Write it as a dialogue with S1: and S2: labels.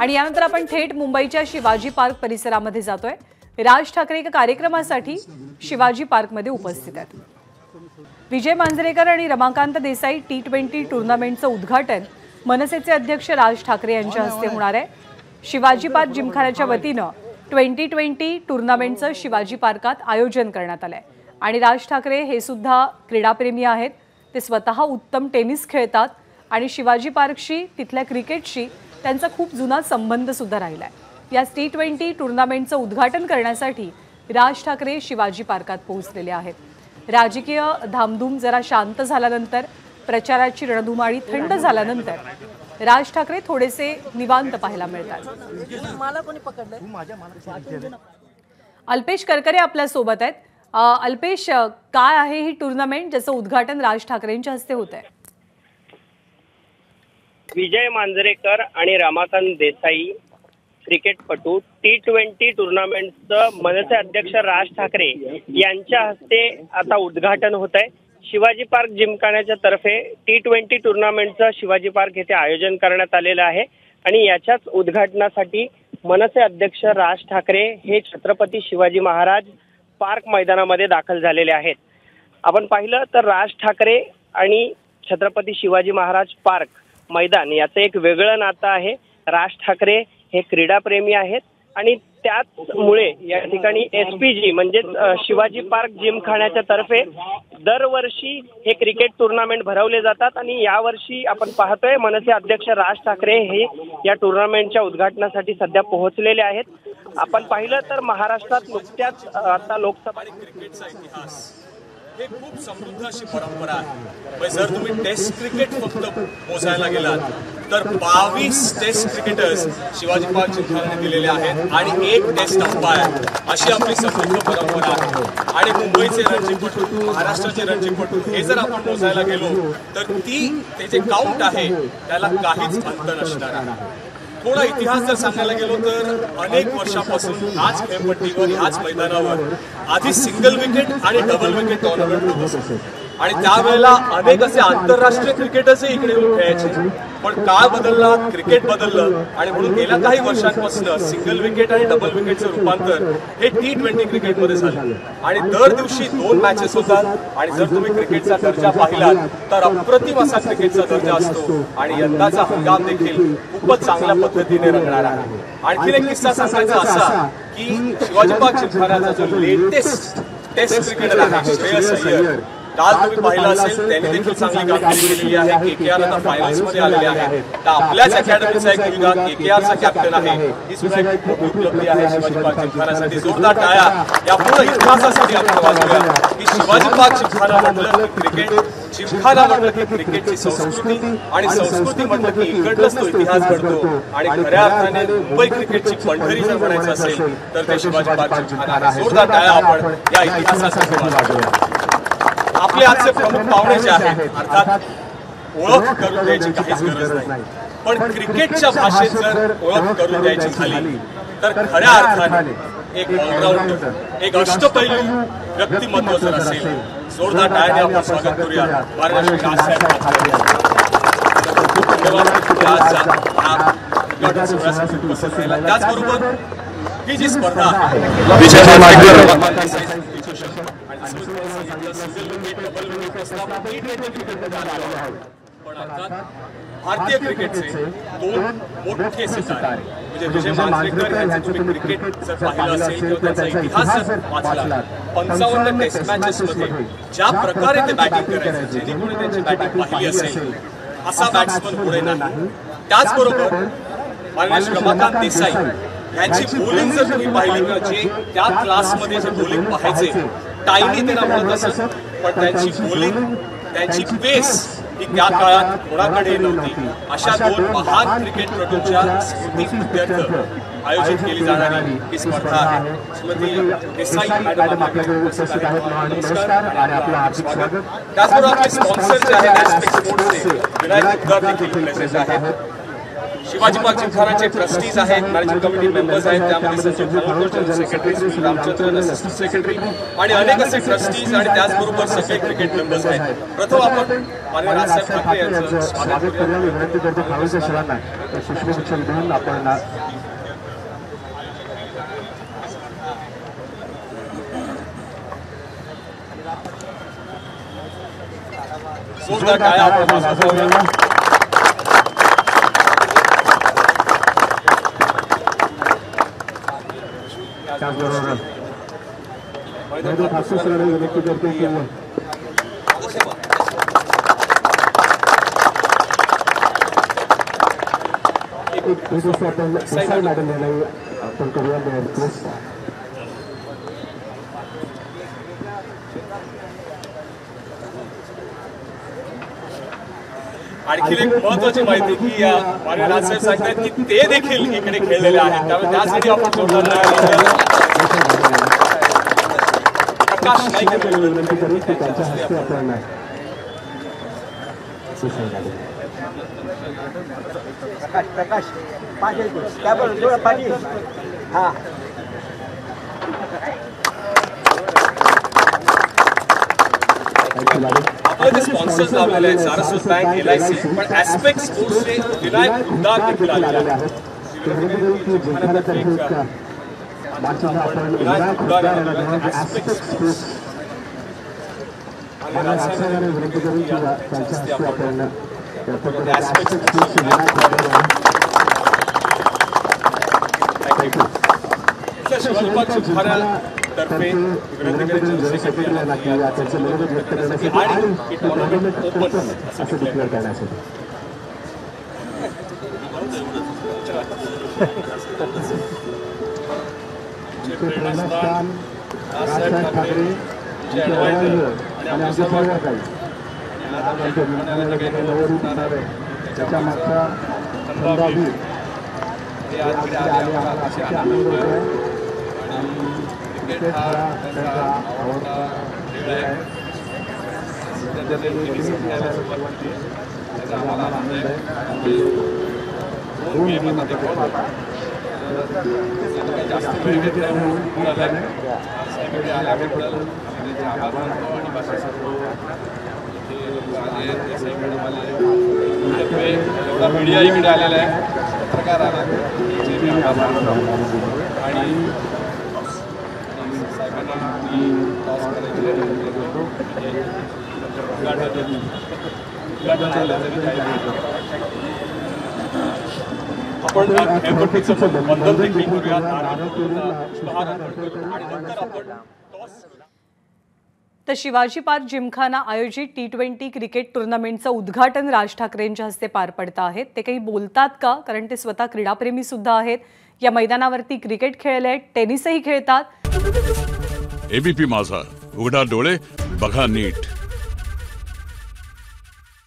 S1: आणि यानंतर आपण थेट मुंबईच्या शिवाजी पार्क परिसरामध्ये जातोय। राज ठाकरे एका कार्यक्रमासाठी शिवाजी पार्कमध्ये उपस्थित आहेत। विजय मांजरेकर आणि रमाकांत देसाई T20 टूर्नामेंटचं उद्घाटन मनसेचे अध्यक्ष राज ठाकरे यांच्या हस्ते होणार आहे। शिवाजी पार्क जिमखान्याच्या वतीनं 2020 टूर्नामेंटचं शिवाजी पार्कात आयोजन करण्यात आलंय आणि राज ठाकरे हे सुद्धा क्रीडाप्रेमी आहेत। ते स्वतः उत्तम टेनिस खेळतात आणि शिवाजी पार्कशी तिथल्या क्रिकेटशी त्यांचा खूप जुना संबंध सुद्धा राहिलाय। या T20 टूर्नामेंटचं उद्घाटन करण्यासाठी राज ठाकरे शिवाजी पार्कात पोहोचलेले आहेत। राजकीय धामधूम जरा शांत झाल्यानंतर, प्रचाराची रणधुमाळी थंड झाल्यानंतर राज ठाकरे थोडेसे निवांत पाहायला मिळतात। अल्पेश करकरे आपल्या सोबत आहेत। अल्पेश, काय आहे ही टूर्नामेंट ज्याचं उद्घाटन राज ठाकरेंच्या हस्ते होत आहे?
S2: विजय मांजरेकर आणि रमाकांत देसाई क्रिकेटपटू T20 टूर्नामेंटचं मनसे अध्यक्ष राज ठाकरे यांच्या हस्ते आता उद्घाटन होत आहे। शिवाजी पार्क जिमखान्याच्या तर्फे T20 टूर्नामेंटचं शिवाजी पार्क येथे आयोजन करण्यात आलेलं आहे आणि याच्याच उद्घाटनासाठी मनसे अध्यक्ष राज ठाकरे हे छत्रपती शिवाजी महाराज पार्क मैदानामध्ये दाखल झालेले आहेत। आपण पाहिलं तर राज ठाकरे आणि छत्रपती शिवाजी महाराज पार्क मैदान याचं एक वेगळं नातं आहे। राज ठाकरे हे क्रीडाप्रेमी आहेत आणि त्याचमुळे या ठिकाणी SPG म्हणजे शिवाजी पार्क जिमखान्याच्या तर्फे दरवर्षी हे क्रिकेट टूर्नामेंट भरवले जातात आणि यावर्षी आपण पाहतोय मनसे अध्यक्ष राज ठाकरे हे या टूर्नामेंटच्या उद्घाटनासाठी सध्या पोहोचलेले आहेत। आपण पाहिलं तर महाराष्ट्रात नुकत्याच आता लोकसभा
S3: क्रिकेटचा इतिहास हे खूप समृद्ध अशी परंपरा आहे। जर तुम्ही टेस्ट क्रिकेट फक्त मोजायला गेलात तर 22 टेस्ट क्रिकेटर्स शिवाजी पार्क जिमखान्याने दिलेले आहेत आणि एक टेस्ट अंपायर अशी आपली समृद्ध परंपरा आहे। आणि मुंबईचे रणजीपटू, महाराष्ट्राचे रणजीपटू हे जर आपण मोजायला गेलो तर ते जे काउंट आहे त्याला काहीच अंत नसणार आहे। थोडा इतिहास जर सांगायला गेलो तर अनेक वर्षापासून ह्याच खेळपट्टीवर ह्याच मैदानावर आधी सिंगल विकेट आणि डबल विकेट टूर्नामेंट होत असे आणि त्यावेळेला अनेक असे आंतरराष्ट्रीय क्रिकेटर्सही इकडे येऊन खेळायचे। पण काळ बदलला, क्रिकेट बदललं आणि म्हणून गेल्या काही वर्षांपासून सिंगल विकेट आणि डबल विकेटचं रूपांतर हे T20 क्रिकेटमध्ये झालं आणि दर दिवशी 2 मॅचेस होतात आणि जर तुम्ही क्रिकेटचा दर्जा पाहिलात तर अप्रतिम असा क्रिकेटचा दर्जा असतो आणि यंदाचा हंगाम देखील खूपच चांगल्या पद्धतीने रंगणार आहे। आणखीन एक किस्सा सांगायचा असा की शिवाजी पार्क जिमखान्याचा जो लेटेस्ट टेस्ट क्रिकेटर आहे श्रेयस अय्यर, काल तुम्ही पाहिलं असेल त्याने देखील चांगली कामगिरी केलेली आहे। KKR आता फायनल्स मध्ये आलेले आहे। तर आपल्याच अकॅडमीचा एक मुलगा KKR चा कॅप्टन आहे। ही सुद्धा एक मोठी उपलब्धी आहे शिवाजी पार्क जिमखान्यासाठी। जोरदार टाळ्या या पूर्ण इतिहासासाठी आपण वाजवूया की शिवाजी पार्क जिमखाना म्हटलं की क्रिकेट, जिमखाना म्हटलं की क्रिकेटची संस्कृती आणि संस्कृती म्हटलं की इकडलाच तो इतिहास घडतो आणि खऱ्या अर्थाने मुंबई क्रिकेटची पंढरी जर म्हणायचं असेल तर ते शिवाजी पार्क जिमखाना आहे। जोरदार टाळ्या आपण या इतिहासासाठी वाजवूया। आपले आजचे प्रमुख पाहुणे जे आहेत अर्थात ओळख करून द्यायची काहीच गरज नाही, पण क्रिकेटच्या भाषेत जर ओळख करून द्यायची झाली तर खऱ्या अर्थाने एक ऑलराऊंडर, एक अष्टपैलू व्यक्तिमत्व जर असेल, जोरदार टाळ्याने आपण स्वागत करूया वाराणसी राजसाहेब ठाकरे। खूप धन्यवाद आज सोहळ्यासाठी उपस्थित राहिला। त्याचबरोबर ही जी स्पर्धा आहे भारतीय क्रिकेटचे 2 मोठे सितारे म्हणजे विजय मांजरेकर यांचं तुम्ही क्रिकेट जर पाहिलं असेल किंवा त्यांचा इतिहास जर वाचला 55 टेस्ट मॅचेस मध्ये ज्या प्रकारे ते बॅटिंग करायचे, ज्यांनी कोणी त्यांची बॅटिंग पाहिली असेल असा बॅट्समन पुढे नाही। त्याचबरोबर माननीय रमाकांत देसाई यांची बॉलिंग जर तुम्ही पाहिली किंवा जे त्या क्लासमध्ये जे बॉलिंग पाहायचे, टायनी त्यांना म्हणत असत, पण त्यांची बॉलिंग, त्यांची पेस ही त्या काळात कोणाकडे नव्हती। अशा 2 महान क्रिकेटपटूंच्या स्मृतीप्रित्यर्थ आयोजित केली जाणारी ही स्पर्धा आहे। श्रीमती देसाई मॅडम आपल्याकडे उपस्थित आहेत, नमस्कार आणि आपलं स्वागत। त्याचबरोबर आपले स्पॉन्सर जे आहेत एस्पेक्ट स्पोर्ट्सचे विनायक गुप्ता देखील प्रेझेंट आहेत। शिवाजी पार्क जिमखानाचे ट्रस्टीज आहेत, मॅनेजिंग कमिटी मेंबर्स आहेत, त्यामध्ये Sanjay Khanolkar general secretary, Shri Ramachandran assistant secretary आणि अनेक असे ट्रस्टीज आणि त्याचबरोबर सगळे क्रिकेट मेंबर्स आहेत. प्रथम आपण माननीय राजसाहेब ठाकरे यांचं स्वागत करूया.
S4: विनंती करतो खालच्या सरांना पुष्पगुच्छ देऊन आपण
S3: जोरदार टाळ्या आपण वाजवूया.
S4: त्याचबरोबर ठाकरे सरांना विनंती करतो की आपण मॅडम आपण करूया रिक्वेस्ट.
S3: आणखी एक महत्वाची माहिती की माननीय राजसाहेब सांगतात की ते देखील इकडे खेळलेले आहेत, त्यामुळे त्यासाठी आपण जोरदार प्रकाश नाईक
S4: विनंती करू की त्यांच्या हस्ते आपण
S5: प्रकाश पाणी त्याबरोबर पाणी हा
S3: आपले जे स्पॉन्सर्स लावलेले आहेत सारस्वत बँक, LIC, पण ॲस्पेक्ट स्पोर्ट्सचे विनायक गुंडार देखील आलेले आहेत. विनायक गुंडार यांना ॲस्पेक्ट स्पोर्ट्स आणि राजसाहेबांना विनंती करून त्यांच्या हस्ते आपण ॲस्पेक्ट स्पोर्ट्सचे विनायक गुंडार शिवाजी पार्क जिमखान्यातर्फे विनंती करेन जनरल सेक्रेटरी आणि ही टुर्नामेंट ओपन असं डिक्लेअर करण्यासाठी.
S4: प्रेरणास्थान राजसाहेब ठाकरे यांचे ॲडवायझर आणि आमचे सहकारी आमच्या जिमखान्याला गेले नवरूप होणार आहे त्याच्या मागचा संभावीर हे आज आले अतिशय आनंद होत आहे. क्रिकेट हा त्यांचा आवडता खेळ आहे. त्याचा आम्हाला आनंद आहे. 2 गेममध्ये जास्त वेळ घेत आल्याबद्दल आभार मानतो आणि एवढा मीडिया इकडे आलेला आहे, पत्रकार आला आणि साहेबांना टॉस करायची आपण खेळपट्टीचं बंधन देखील करूयात आणि नंतर आपण टॉस.
S1: तर शिवाजी पार्क जिमखाना आयोजित T20 क्रिकेट टुर्नामेंटचं उद्घाटन राज ठाकरेंच्या हस्ते पार पडतं आहे. ते काही बोलतात का, कारण ते स्वतः क्रीडाप्रेमी सुद्धा आहेत. या मैदानावरती क्रिकेट खेळले आहेत, टेनिसही खेळतात.
S6: ABP माझा, उघडा डोळे बघा नीट.